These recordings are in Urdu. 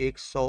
100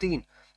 3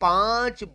5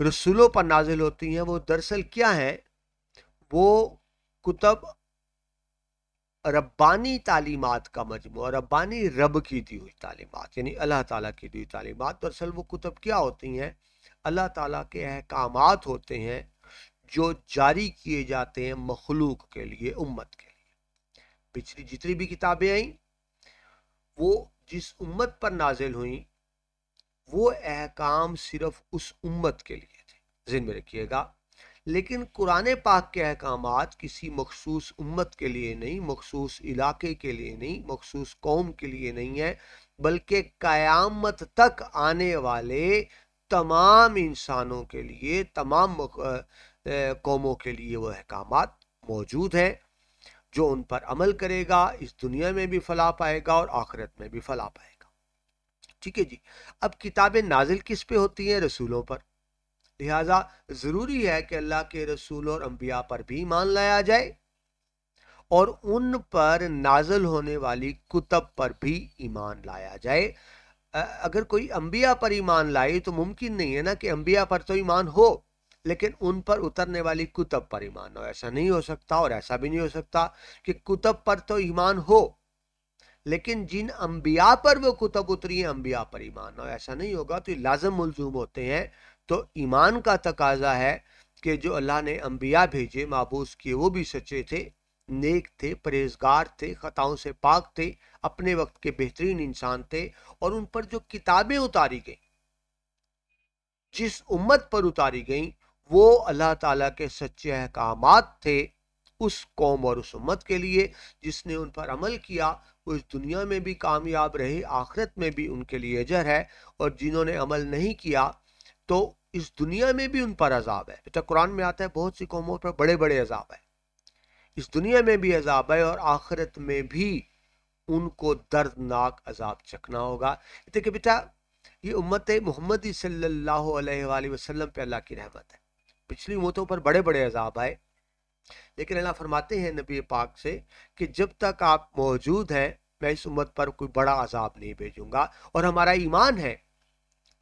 رسولوں پر نازل ہوتی ہیں وہ دراصل کیا ہیں؟ وہ کتب ربانی تعلیمات کا مجموعہ، ربانی رب کی دی ہوئی تعلیمات، یعنی اللہ تعالیٰ کی دی ہوئی تعلیمات۔ دراصل وہ کتب کیا ہوتی ہیں؟ اللہ تعالیٰ کے احکامات ہوتے ہیں جو جاری کیے جاتے ہیں مخلوق کے لیے، امت کے لیے۔ پچھلی جتنی بھی کتابیں آئیں وہ جس امت پر نازل ہوئیں وہ احکام صرف اس امت کے لیے تھے، ذہن میں رکھیے گا۔ لیکن قرآن پاک کے احکامات کسی مخصوص امت کے لیے نہیں، مخصوص علاقے کے لیے نہیں، مخصوص قوم کے لیے نہیں ہے، بلکہ قیامت تک آنے والے تمام انسانوں کے لیے، تمام قوموں کے لیے وہ احکامات موجود ہیں۔ جو ان پر عمل کرے گا اس دنیا میں بھی فلاح پائے گا اور آخرت میں بھی فلاح پائے گا۔ ٹھیک ہے جی۔ اب کتابیں نازل کس پہ ہوتی ہیں؟ رسولوں پر۔ لہٰذا ضروری ہے کہ اللہ کے رسولوں اور انبیاء پر بھی ایمان لایا جائے اور ان پر نازل ہونے والی کتب پر بھی ایمان لایا جائے۔ اگر کوئی انبیاء پر ایمان لائے تو ممکن نہیں ہے نا کہ انبیاء پر تو ایمان ہو لیکن ان پر اترنے والی کتب پر ایمان ہو، ایسا نہیں ہو سکتا۔ اور ایسا بھی نہیں ہو سکتا کہ کتب پر تو ایمان ہو لیکن جن انبیاء پر وہ کتب اتری ہیں انبیاء پر ایمان ہو، ایسا نہیں ہوگا۔ تو یہ لازم ملزوم ہوتے ہیں۔ تو ایمان کا تقاضا ہے کہ جو اللہ نے انبیاء بھیجے، مابعوث کیے، وہ بھی سچے تھے، نیک تھے، پرہیزگار تھے، خطاؤں سے پاک تھے، اپنے وقت کے بہترین انسان تھے، اور ان پر جو کتابیں اتاری گئیں، جس امت پر اتاری گئیں، وہ اللہ تعالیٰ کے سچے احکامات تھے اس قوم اور اس امت کے لیے۔ جس نے ان پر عمل کیا وہ اس دنیا میں بھی کامیاب رہے، آخرت میں بھی ان کے لیے اجر ہے، اور جنہوں نے عمل نہیں کیا تو اس دنیا میں بھی ان پر عذاب ہے۔ بیٹا قرآن میں آتا ہے بہت سی قوموں پر بڑے بڑے عذاب ہے، اس دنیا میں بھی عذاب ہے اور آخرت میں بھی ان کو دردناک عذاب چکھنا ہوگا۔ دیکھیں بیٹا یہ امت محمدی صلی اللہ علیہ وآلہ وسلم پہ اللہ کی رحمت ہے۔ پچھلی امتوں پر بڑے بڑے عذاب آئے لیکن اللہ فرماتے ہیں نبی پاک سے کہ جب تک آپ موجود ہیں میں اس امت پر کوئی بڑا عذاب نہیں بھیجوں گا۔ اور ہمارا ایمان ہے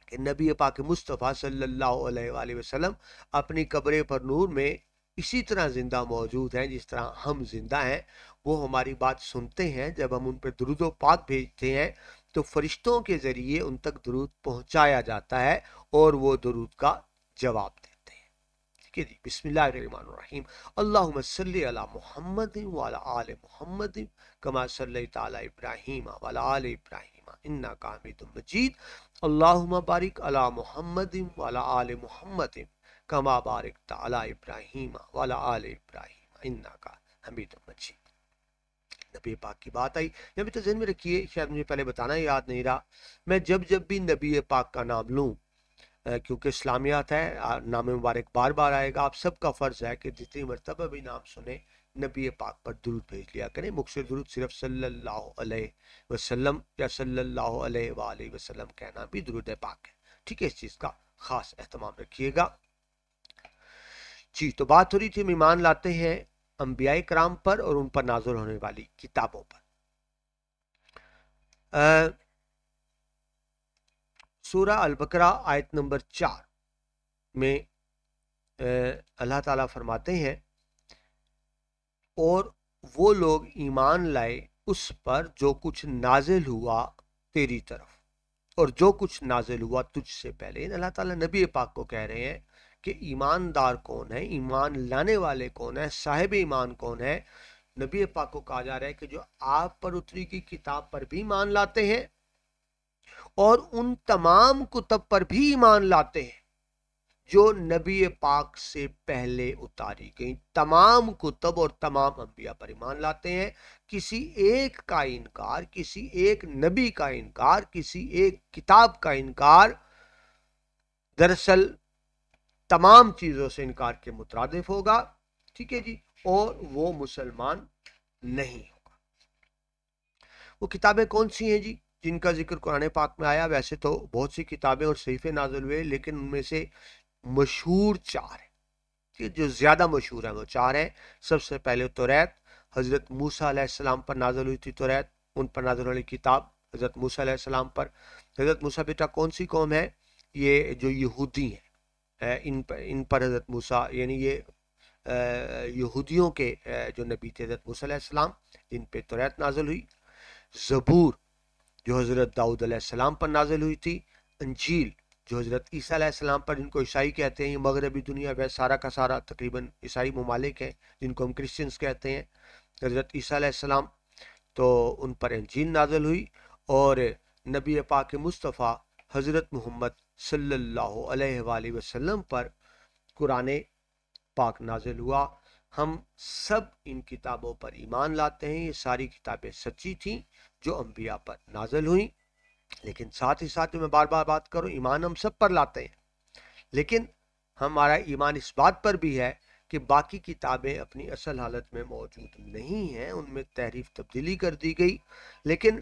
کہ نبی پاک مصطفیٰ صلی اللہ علیہ وآلہ وسلم اپنی قبر پر نور میں اسی طرح زندہ موجود ہیں جس طرح ہم زندہ ہیں۔ وہ ہماری بات سنتے ہیں، جب ہم ان پہ درود و پاک بھیجتے ہیں تو فرشتوں کے ذریعے ان تک درود پہنچایا جاتا ہے اور وہ درود کا جواب دیتے ہیں۔ ٹھیک ہے جی۔ بسم اللہ الرحمن الرحیم۔ اللہم صلی علی محمد وعلی آل محمد کما صلیت علی ابراہیم وعلی آل ابراہیم انک حمید مجید۔ اللہم بارک علی محمد وعلی آل محمد کما بارکت علی ابراہیم وعلی آل ابراہیم انک حمید مجید۔ نبی پاک کی بات آئی، یہ بھی تو ذہن میں رکھیے، شاید مجھے پہلے بتانا یاد نہیں رہا، میں جب بھی نبی پاک کا نام لوں، کیونکہ اسلامیات ہے، نام مبارک بار بار آئے گا، آپ سب کا فرض ہے کہ جتنی مرتبہ بھی نام سنیں نبی پاک پر درود بھیج لیا کریں۔ مقصر درود صرف صلی اللہ علیہ وسلم یا صلی اللہ علیہ وآلہ وسلم کہنا بھی درود پاک ہے۔ ٹھیک ہے، اس چیز کا خاص اہتمام رکھیے گا جی۔ تو بات ہو رہی تھی ہم ایمان لاتے ہیں انبیاء کرام پر اور ان پر نازل ہونے والی کتابوں پر۔ سورہ البقرہ آیت نمبر 4 میں اللہ تعالیٰ فرماتے ہیں اور وہ لوگ ایمان لائے اس پر جو کچھ نازل ہوا تیری طرف اور جو کچھ نازل ہوا تجھ سے پہلے۔ اللہ تعالیٰ نبی پاک کو کہہ رہے ہیں کہ ایماندار کون ہے، ایمان لانے والے کون ہیں، صاحب ایمان کون ہے۔ نبی پاک کو کہا جا رہا ہے کہ جو آپ پر اتری کی کتاب پر بھی ایمان لاتے ہیں اور ان تمام کتب پر بھی ایمان لاتے ہیں جو نبی پاک سے پہلے اتاری گئی، تمام کتب اور تمام انبیاء پر ایمان لاتے ہیں۔ کسی ایک کا انکار، کسی ایک نبی کا انکار، کسی ایک کتاب کا انکار دراصل تمام چیزوں سے انکار کے مترادف ہوگا۔ ٹھیک ہے جی، اور وہ مسلمان نہیں ہوگا۔ وہ کتابیں کون سی ہیں جی جن کا ذکر قرآن پاک میں آیا؟ ویسے تو بہت سی کتابیں اور صحیفے نازل ہوئے لیکن ان میں سے مشہور 4 ہیں، جو زیادہ مشہور ہیں وہ 4 ہیں۔ سب سے پہلے توریت، حضرت موسیٰ علیہ السلام پر نازل ہوئی تھی توریت، ان پر نازل ہونے کی کتاب حضرت موسیٰ علیہ السلام پر۔ حضرت موسیٰ بیٹا کون سی قوم ہے؟ یہ جو یہودی ہیں، ان پر حضرت موسیٰ یعنی یہ یہودیوں کے جو نبی تھے حضرت موسیٰ علیہ السلام جن پہ توریت نازل ہوئی، زبور جو حضرت داؤد علیہ السلام پر نازل ہوئی تھی، انجیل جو حضرت عیسیٰ علیہ السلام پر، جن کو عیسائی کہتے ہیں، یہ مغربی دنیا میں سارا کا سارا تقریباً عیسائی ممالک ہیں جن کو ہم کرسچنز کہتے ہیں، حضرت عیسیٰ علیہ السلام تو ان پر انجیل نازل ہوئی، اور نبی پاک مصطفیٰ حضرت محمد صلی اللہ علیہ وآلہ وسلم پر قرآن پاک نازل ہوا۔ ہم سب ان کتابوں پر ایمان لاتے ہیں، یہ ساری کتابیں سچی تھیں جو انبیاء پر نازل ہوئیں، لیکن ساتھ ہی ساتھ میں بار بار بات کروں، ایمان ہم سب پر لاتے ہیں، لیکن ہمارا ایمان اس بات پر بھی ہے کہ باقی کتابیں اپنی اصل حالت میں موجود نہیں ہیں، ان میں تحریف تبدیلی کر دی گئی، لیکن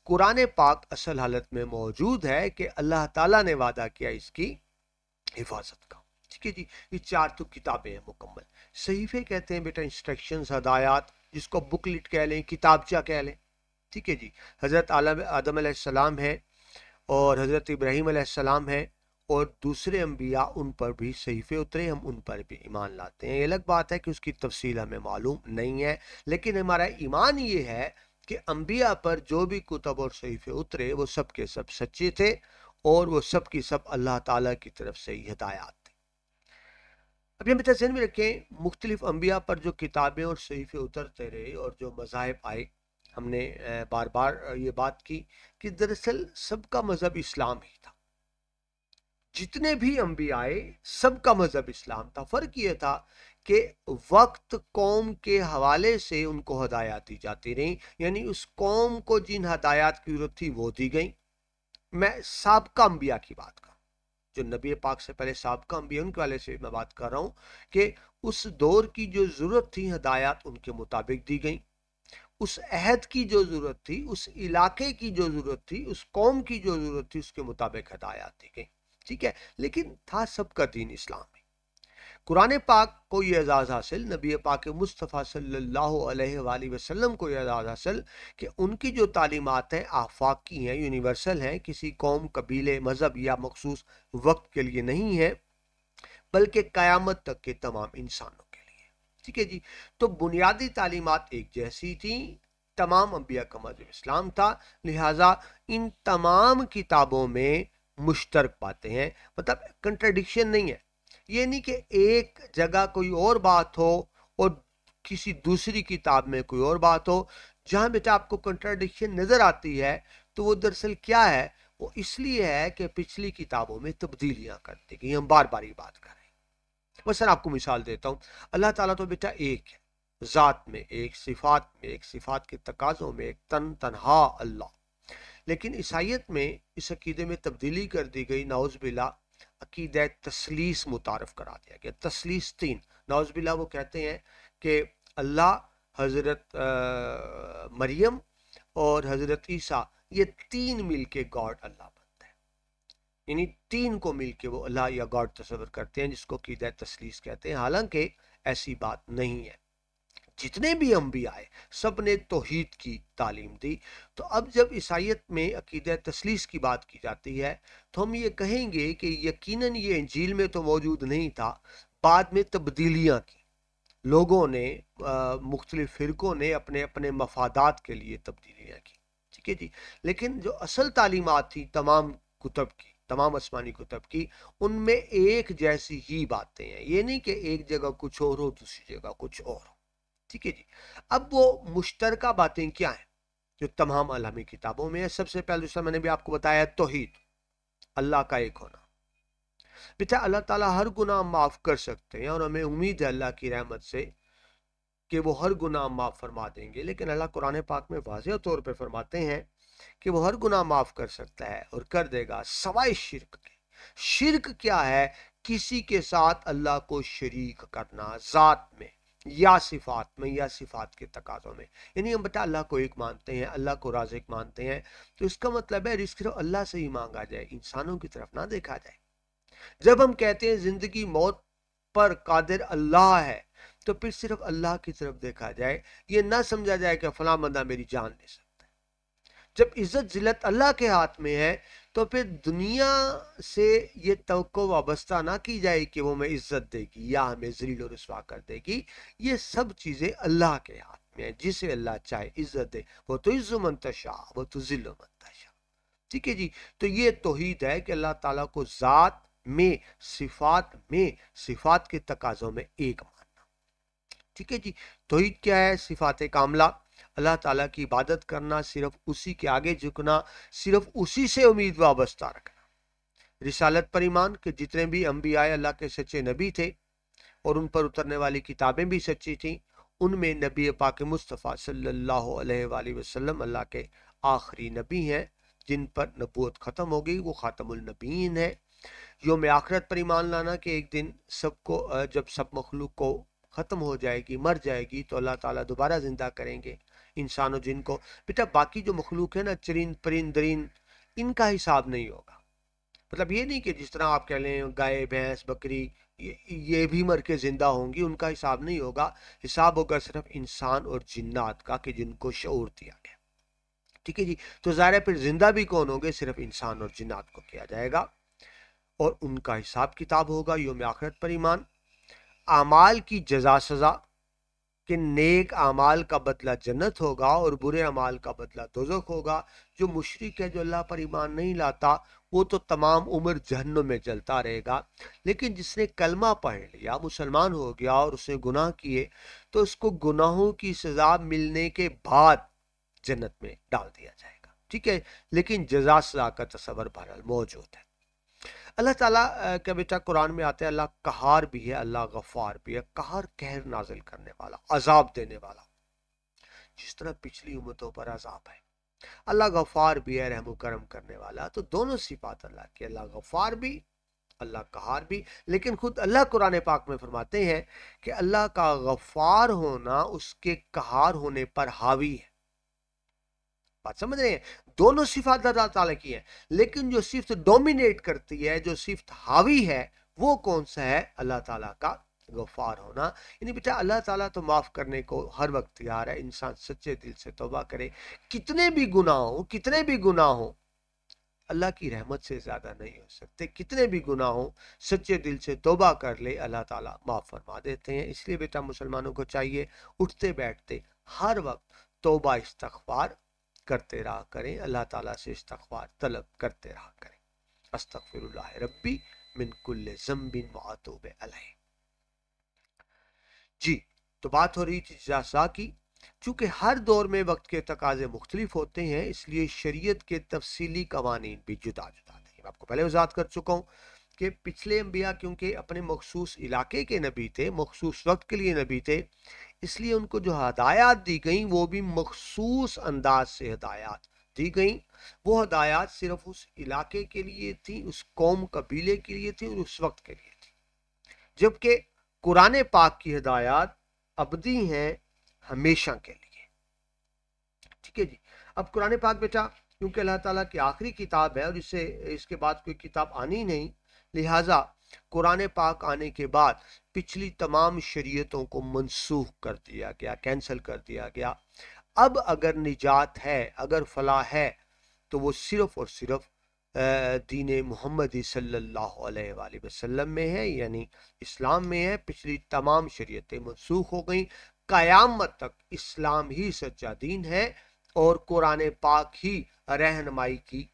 قرآن پاک اصل حالت میں موجود ہے کہ اللہ تعالیٰ نے وعدہ کیا اس کی حفاظت کا۔ ٹھیک ہے جی، یہ 4 تو کتابیں ہیں مکمل۔ صحیفے کہتے ہیں بیٹا انسٹرکشنز، ہدایات، جس کو بکلٹ کہہ لیں، کتابچہ کہہ لیں۔ ٹھیک ہے جی، حضرت آدم علیہ السلام ہے اور حضرت ابراہیم علیہ السلام ہے اور دوسرے انبیاء، ان پر بھی صحیفے اترے، ہم ان پر بھی ایمان لاتے ہیں۔ یہ الگ بات ہے کہ اس کی تفصیل ہمیں معلوم نہیں ہے، لیکن ہمارا ایمان یہ ہے کہ انبیاء پر جو بھی کتب اور صحیفے اترے وہ سب کے سب سچے تھے اور وہ سب کی سب اللہ تعالیٰ کی طرف سے ہدایات تھے۔ اب ہم ذہن میں رکھیں، مختلف انبیاء پر جو کتابیں اور صحیفے اترتے رہے اور جو مذاہب آئے، ہم نے بار بار یہ بات کی کہ دراصل سب کا مذہب اسلام ہی تھا۔ جتنے بھی انبیاء آئے سب کا مذہب اسلام تھا، فرق یہ تھا کہ وقت قوم کے حوالے سے ان کو ہدایات دی جاتی رہیں، یعنی اس قوم کو جن ہدایات کی ضرورت تھی وہ دی گئیں۔ میں سابقہ انبیاء کی بات کر رہا ہوں، جو نبی پاک سے پہلے سابقہ انبیاء، ان کے حوالے سے میں بات کر رہا ہوں کہ اس دور کی جو ضرورت تھی ہدایات ان کے مطابق دی گئیں، اس عہد کی جو ضرورت تھی، اس علاقے کی جو ضرورت تھی، اس قوم کی جو ضرورت تھی، اس کے مطابق ہدایات دی گئیں۔ ٹھیک ہے، لیکن تھا سب کا دین اسلام ہے۔ قرآن پاک کو یہ اعزاز حاصل، نبی پاک مصطفیٰ صلی اللہ علیہ وآلہ وسلم کو یہ اعزاز حاصل کہ ان کی جو تعلیمات ہیں آفاقی ہیں، یونیورسل ہیں، کسی قوم، قبیلے، مذہب یا مخصوص وقت کے لیے نہیں ہیں، بلکہ قیامت تک کے تمام انسانوں کے لیے۔ ٹھیک ہے جی، تو بنیادی تعلیمات ایک جیسی تھیں، تمام انبیاء کا مذہب اسلام تھا، لہٰذا ان تمام کتابوں میں مشترک باتیں ہیں، مطلب کنٹرڈکشن نہیں ہے۔ یہ نہیں کہ ایک جگہ کوئی اور بات ہو اور کسی دوسری کتاب میں کوئی اور بات ہو۔ جہاں بیٹا آپ کو کنٹرڈکشن نظر آتی ہے تو وہ دراصل کیا ہے، وہ اس لیے ہے کہ پچھلی کتابوں میں تبدیلیاں کر دی گئی۔ ہم بار بار یہ بات کر رہے ہیں۔ مثلا آپ کو مثال دیتا ہوں، اللہ تعالیٰ تو بیٹا ایک ہے، ذات میں ایک، صفات میں ایک، صفات کے تقاضوں میں ایک، تنہا اللہ۔ لیکن عیسائیت میں اس عقیدے میں تبدیلی کر دی گئی، نعوذ باللہ، عقیدہ تثلیث متعارف کرا دیا گیا، تثلیث 3۔ نعوذ باللہ وہ کہتے ہیں کہ اللہ، حضرت مریم اور حضرت عیسیٰ، یہ 3 مل کے گاڈ اللہ بنتا ہے، یعنی 3 کو مل کے وہ اللہ یا گاڈ تصور کرتے ہیں، جس کو عقیدہ تثلیث کہتے ہیں، حالانکہ ایسی بات نہیں ہے۔ جتنے بھی انبیاء آئے سب نے توحید کی تعلیم دی۔ تو اب جب عیسائیت میں عقیدہ تثلیث کی بات کی جاتی ہے تو ہم یہ کہیں گے کہ یقیناً یہ انجیل میں تو موجود نہیں تھا، بعد میں تبدیلیاں کی، لوگوں نے، مختلف فرقوں نے اپنے اپنے مفادات کے لیے تبدیلیاں کی۔ ٹھیک ہے جی، لیکن جو اصل تعلیمات تھی تمام کتب کی، تمام آسمانی کتب کی، ان میں ایک جیسی ہی باتیں ہیں، یہ نہیں کہ ایک جگہ کچھ اور ہو دوسری جگہ کچھ اور ہو۔ ٹھیک ہے جی، اب وہ مشترکہ باتیں کیا ہیں جو تمام عالمی کتابوں میں ہے؟ سب سے پہلے دوسرا میں نے بھی آپ کو بتایا توحید، اللہ کا ایک ہونا۔ بیٹا اللہ تعالیٰ ہر گناہ معاف کر سکتے ہیں اور ہمیں امید ہے اللہ کی رحمت سے کہ وہ ہر گناہ معاف فرما دیں گے، لیکن اللہ قرآن پاک میں واضح طور پہ فرماتے ہیں کہ وہ ہر گناہ معاف کر سکتا ہے اور کر دے گا سوائے شرک کے۔ شرک کیا ہے؟ کسی کے ساتھ اللہ کو شریک کرنا، ذات میں یا صفات میں یا صفات کے تقاضوں میں۔ یعنی ہم بیٹا اللہ کو ایک مانتے ہیں، اللہ کو رازق مانتے ہیں، تو اس کا مطلب ہے رزق صرف اللہ سے ہی مانگا جائے، انسانوں کی طرف نہ دیکھا جائے۔ جب ہم کہتے ہیں زندگی موت پر قادر اللہ ہے تو پھر صرف اللہ کی طرف دیکھا جائے، یہ نہ سمجھا جائے کہ فلاں بندہ میری جان لے سکتا ہے۔ جب عزت ذلت اللہ کے ہاتھ میں ہے تو پھر دنیا سے یہ توقع وابستہ نہ کی جائے کہ وہ ہمیں عزت دے گی یا ہمیں ذلیل و رسوا کر دے گی. یہ سب چیزیں اللہ کے ہاتھ میں ہیں. جسے اللہ چاہے عزت دے. وہ تو عز من تشاء وہ تو ذل من تشاء. ٹھیک ہے جی. تو یہ توحید ہے کہ اللہ تعالیٰ کو ذات میں صفات کے تقاضوں میں ایک ماننا. ٹھیک ہے جی. توحید کیا ہے؟ صفات کاملہ. اللہ تعالیٰ کی عبادت کرنا، صرف اسی کے آگے جھکنا، صرف اسی سے امید وابستہ رکھنا. رسالت پر ایمان کہ جتنے بھی انبیاء اللہ کے سچے نبی تھے اور ان پر اترنے والی کتابیں بھی سچی تھیں، ان میں نبی پاک مصطفیٰ صلی اللہ علیہ وآلہ وسلم اللہ کے آخری نبی ہیں جن پر نبوت ختم ہو گئی. وہ خاتم النبیین ہے. یوم آخرت پر ایمان لانا کہ ایک دن سب کو، جب سب مخلوق کو ختم ہو جائے گی، مر جائے گی، تو اللہ تعالیٰ دوبارہ زندہ کریں گے انسان و جن کو. بیٹا باقی جو مخلوق ہے نا، چرند پرند درند، ان کا حساب نہیں ہوگا. مطلب یہ نہیں کہ جس طرح آپ کہہ لیں گائے بھینس بکری یہ بھی مر کے زندہ ہوں گی، ان کا حساب نہیں ہوگا. حساب ہوگا صرف انسان اور جنات کا کہ جن کو شعور دیا گیا. ٹھیک ہے جی. تو ظاہر ہے پھر زندہ بھی کون ہوں گے؟ صرف انسان اور جنات کو کیا جائے گا اور ان کا حساب کتاب ہوگا. یوم آخرت پر ایمان. اعمال کی جزا سزا کہ نیک اعمال کا بدلہ جنت ہوگا اور برے اعمال کا بدلہ دوزخ ہوگا. جو مشرک ہے، جو اللہ پر ایمان نہیں لاتا، وہ تو تمام عمر جہنم میں جلتا رہے گا. لیکن جس نے کلمہ پڑھ لیا، مسلمان ہو گیا اور اس نے گناہ کیے، تو اس کو گناہوں کی سزا ملنے کے بعد جنت میں ڈال دیا جائے گا. ٹھیک ہے. لیکن جزا سزا کا تصور بہرحال موجود ہے. اللہ تعالیٰ کا بیٹا قرآن میں آتا ہے اللہ قہار بھی ہے، اللہ غفار بھی ہے. قہار قہر نازل کرنے والا، عذاب دینے والا، جس طرح پچھلی امتوں پر عذاب ہے. اللہ غفار بھی ہے، رحم و کرم کرنے والا. تو دونوں صفات اللہ کی، اللہ غفار بھی، اللہ قہار بھی. لیکن خود اللہ قرآن پاک میں فرماتے ہیں کہ اللہ کا غفار ہونا اس کے قہار ہونے پر حاوی ہے. بات سمجھ رہے ہیں؟ دونوں صفات اللہ تعالیٰ کی ہیں، لیکن جو صفت ڈومینیٹ کرتی ہے، جو صفت حاوی ہے، وہ کون سا ہے؟ اللہ تعالیٰ کا غفار ہونا. یعنی بیٹا اللہ تعالیٰ تو معاف کرنے کو ہر وقت تیار ہے. انسان سچے دل سے توبہ کرے، کتنے بھی گناہ ہوں اللہ کی رحمت سے زیادہ نہیں ہو سکتے. کتنے بھی گناہ ہوں سچے دل سے توبہ کر لے، اللہ تعالیٰ معاف فرما دیتے ہیں. اس لیے بیٹا مسلمانوں کو چاہیے اٹھتے بیٹھتے ہر وقت توبہ استغفار کرتے رہا کریں، اللہ تعالیٰ سے استغفار طلب کرتے رہا کریں. استغفر اللہ ربی من کل ذنب واتوب علیہ. جی. تو بات ہو رہی تھی جزا کی. چونکہ ہر دور میں وقت کے تقاضے مختلف ہوتے ہیں، اس لیے شریعت کے تفصیلی قوانین بھی جدا جدا تھے. میں آپ کو پہلے وضاحت کر چکا ہوں کہ پچھلے انبیاء کیونکہ اپنے مخصوص علاقے کے نبی تھے، مخصوص وقت کے لیے نبی تھے، اس لیے ان کو جو ہدایات دی گئیں وہ بھی مخصوص انداز سے ہدایات دی گئیں. وہ ہدایات صرف اس علاقے کے لیے تھی، اس قوم قبیلے کے لیے تھی اور اس وقت کے لیے تھی. جبکہ قرآن پاک کی ہدایات ابدی ہیں، ہمیشہ کے لیے. ٹھیک ہے جی. اب قرآن پاک بیٹا کیونکہ اللہ تعالیٰ کی آخری کتاب ہے اور اس کے بعد کوئی کتاب آنی نہیں، لہٰذا قرآن پاک آنے کے بعد پچھلی تمام شریعتوں کو منسوخ کر دیا گیا، کینسل کر دیا گیا. اب اگر نجات ہے، اگر فلاح ہے، تو وہ صرف اور صرف دین محمدی صلی اللہ علیہ وآلہ وسلم میں ہے، یعنی اسلام میں ہے. پچھلی تمام شریعتیں منسوخ ہو گئیں. قیامت تک اسلام ہی سچا دین ہے اور قرآن پاک ہی رہنمائی کی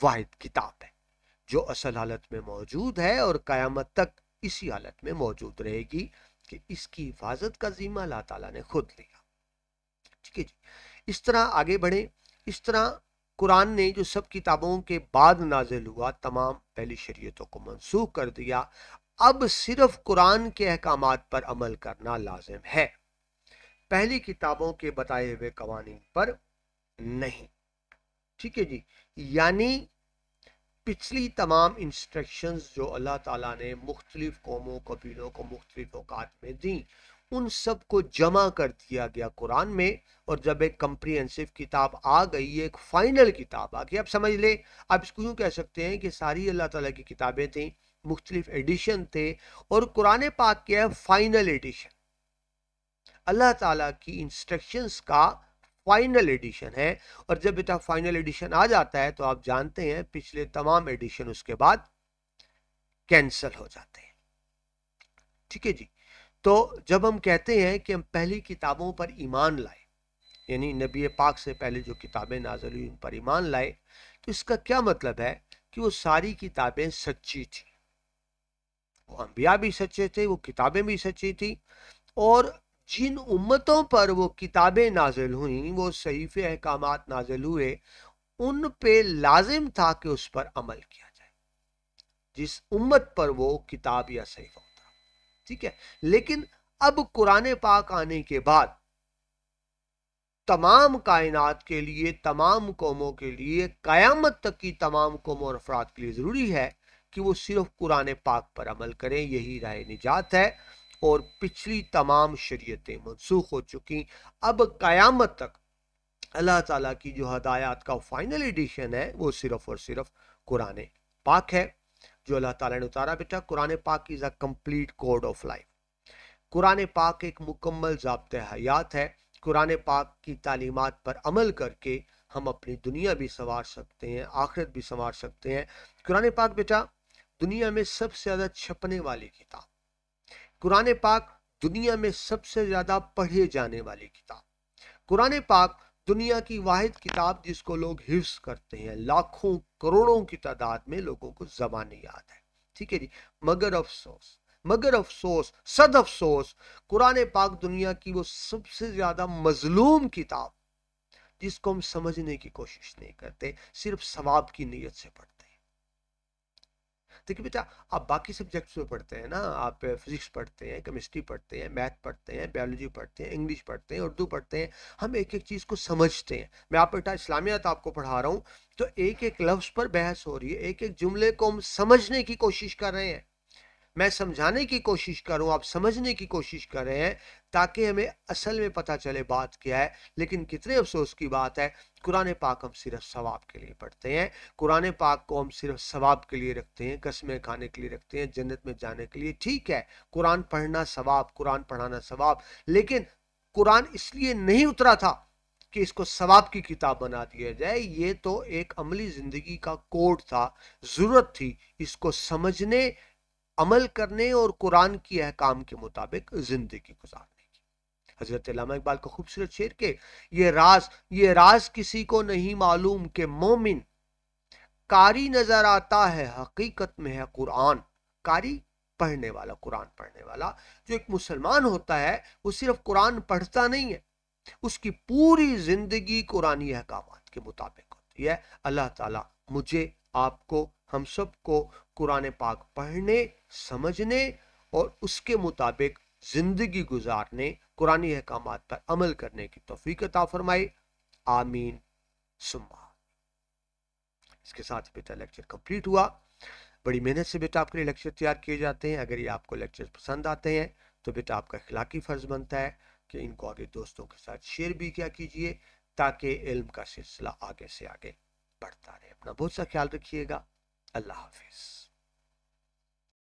واحد کتاب ہے جو اصل حالت میں موجود ہے اور قیامت تک اسی حالت میں موجود رہے گی کہ اس کی حفاظت کا ذمہ اللہ تعالیٰ نے خود لیا. ٹھیک ہے جی. اس طرح آگے بڑھیں. اس طرح قرآن نے جو سب کتابوں کے بعد نازل ہوا تمام پہلی شریعتوں کو منسوخ کر دیا. اب صرف قرآن کے احکامات پر عمل کرنا لازم ہے، پہلی کتابوں کے بتائے ہوئے قوانین پر نہیں. ٹھیک ہے جی. یعنی پچھلی تمام انسٹرکشنز جو اللہ تعالیٰ نے مختلف قوموں قبیلوں کو مختلف اوقات میں دیں، ان سب کو جمع کر دیا گیا قرآن میں. اور جب ایک کمپریہنسو کتاب آ گئی، ایک فائنل کتاب آ گئی. اب سمجھ لے، آپ اس کو یوں کہہ سکتے ہیں کہ ساری اللہ تعالیٰ کی کتابیں تھیں، مختلف ایڈیشن تھے، اور قرآن پاک کیا ہے؟ Final edition. اللہ تعالیٰ کی انسٹرکشنز کا فائنل ایڈیشن ہے، اور جب بیٹا فائنل ایڈیشن آ جاتا ہے تو آپ جانتے ہیں پچھلے تمام ایڈیشن اس کے بعد کینسل ہو جاتے ہیں. ٹھیک ہے جی. تو جب ہم کہتے ہیں کہ ہم پہلی کتابوں پر ایمان لائے، یعنی نبی پاک سے پہلے جو کتابیں نازل ہوئی ان پر ایمان لائے، تو اس کا کیا مطلب ہے کہ وہ ساری کتابیں سچی تھی. وہ انبیاء بھی سچے تھے، وہ کتابیں بھی سچی تھی، اور جن امتوں پر وہ کتابیں نازل ہوئیں، وہ صحیفے احکامات نازل ہوئے، ان پہ لازم تھا کہ اس پر عمل کیا جائے جس امت پر وہ کتاب یا صحیفہ ہوتا. ٹھیک ہے. لیکن اب قرآن پاک آنے کے بعد تمام کائنات کے لیے، تمام قوموں کے لیے، قیامت تک کی تمام قوموں اور افراد کے لیے ضروری ہے کہ وہ صرف قرآن پاک پر عمل کریں. یہی راہ نجات ہے، اور پچھلی تمام شریعتیں منسوخ ہو چکی. اب قیامت تک اللہ تعالیٰ کی جو ہدایات کا فائنل ایڈیشن ہے وہ صرف اور صرف قرآن پاک ہے جو اللہ تعالیٰ نے اتارا. بیٹا قرآن پاک is a complete code of life. Quran پاک ایک مکمل ضابطۂ حیات ہے. قرآن پاک کی تعلیمات پر عمل کر کے ہم اپنی دنیا بھی سنوار سکتے ہیں، آخرت بھی سنوار سکتے ہیں. قرآن پاک بیٹا دنیا میں سب سے زیادہ چھپنے والی کتاب، قرآن پاک دنیا میں سب سے زیادہ پڑھے جانے والی کتاب، قرآن پاک دنیا کی واحد کتاب جس کو لوگ حفظ کرتے ہیں، لاکھوں کروڑوں کی تعداد میں لوگوں کو زبانی یاد ہے. ٹھیک ہے جی. مگر افسوس صد افسوس، قرآن پاک دنیا کی وہ سب سے زیادہ مظلوم کتاب جس کو ہم سمجھنے کی کوشش نہیں کرتے، صرف ثواب کی نیت سے پڑھتے ہیں. دیکھیں بیٹا آپ باقی سبجیکٹس میں پڑھتے ہیں نا، آپ فزکس پڑھتے ہیں، کیمسٹری پڑھتے ہیں، میتھ پڑھتے ہیں، بیولوجی پڑھتے ہیں، انگلش پڑھتے ہیں، اردو پڑھتے ہیں، ہم ایک ایک چیز کو سمجھتے ہیں. میں آپ بیٹا اسلامیات آپ کو پڑھا رہا ہوں تو ایک ایک لفظ پر بحث ہو رہی ہے، ایک ایک جملے کو ہم سمجھنے کی کوشش کر رہے ہیں. میں سمجھانے کی کوشش کروں، آپ سمجھنے کی کوشش کر رہے ہیں تاکہ ہمیں اصل میں پتہ چلے بات کیا ہے. لیکن کتنے افسوس کی بات ہے، قرآن پاک ہم صرف ثواب کے لیے پڑھتے ہیں، قرآن پاک کو ہم صرف ثواب کے لیے رکھتے ہیں، قسمیں کھانے کے لیے رکھتے ہیں، جنت میں جانے کے لیے. ٹھیک ہے قرآن پڑھنا ثواب، قرآن پڑھانا ثواب، لیکن قرآن اس لیے نہیں اترا تھا کہ اس کو ثواب کی کتاب بنا دیا جائے. یہ تو ایک عملی زندگی کا کوڈ تھا، ضرورت تھی اس کو سمجھنے، عمل کرنے اور قرآن کی احکام کے مطابق زندگی گزارنے کی. حضرت علامہ اقبال کا خوبصورت شعر کہ یہ راز کسی کو نہیں معلوم کہ مومن قاری نظر آتا ہے حقیقت میں ہے قرآن. قاری پڑھنے والا، قرآن پڑھنے والا. جو ایک مسلمان ہوتا ہے وہ صرف قرآن پڑھتا نہیں ہے، اس کی پوری زندگی قرآنی احکامات کے مطابق ہوتی ہے. اللہ تعالیٰ مجھے، آپ کو، ہم سب کو قرآن پاک پڑھنے، سمجھنے اور اس کے مطابق زندگی گزارنے، قرآنی احکامات پر عمل کرنے کی توفیق عطا فرمائے. آمین ثم آمین. اس کے ساتھ بیٹا لیکچر کمپلیٹ ہوا. بڑی محنت سے بیٹا آپ کے لیے لیکچر تیار کیے جاتے ہیں. اگر یہ آپ کو لیکچر پسند آتے ہیں تو بیٹا آپ کا اخلاقی فرض بنتا ہے کہ ان کو آگے دوستوں کے ساتھ شیئر بھی کیا کیجئے تاکہ علم کا سلسلہ آگے سے آگے بڑھتا رہے. اپنا بہت سا خیال رکھیے گا. اللہ حافظ.